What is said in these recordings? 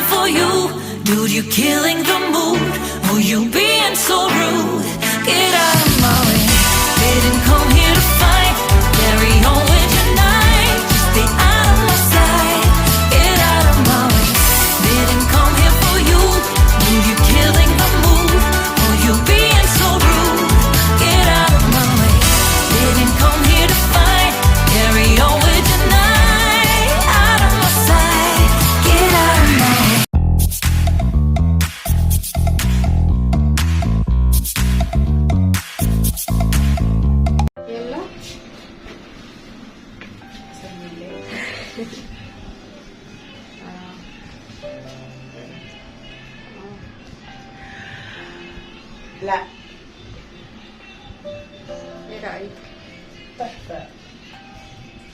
here for you. Dude, you killing the mood. Oh, you being so rude. Get out of my way. Didn't come here to fight. Carry on with your night. Just stay out of my sight. Get out of my way. Didn't come here for you. Dude, you killing the mood. Oh, you being so rude. Get out of my way. Didn't come here to fight. Carry on with your night. Out of my sight. Get out of my way. يلا لا ايه رأيك؟ تحفة.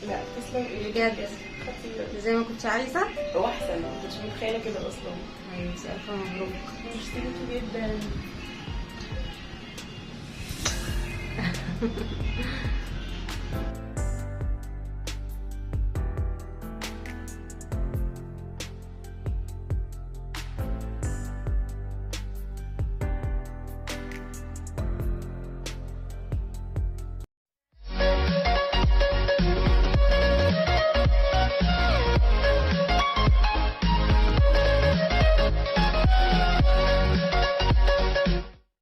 لا تسلم ايدك بجد خطير زي ما كنت عايزة؟ واحسن، ما كنتش متخيلة كده اصلا. ايوه ألف مبروك. ميرسي جدا.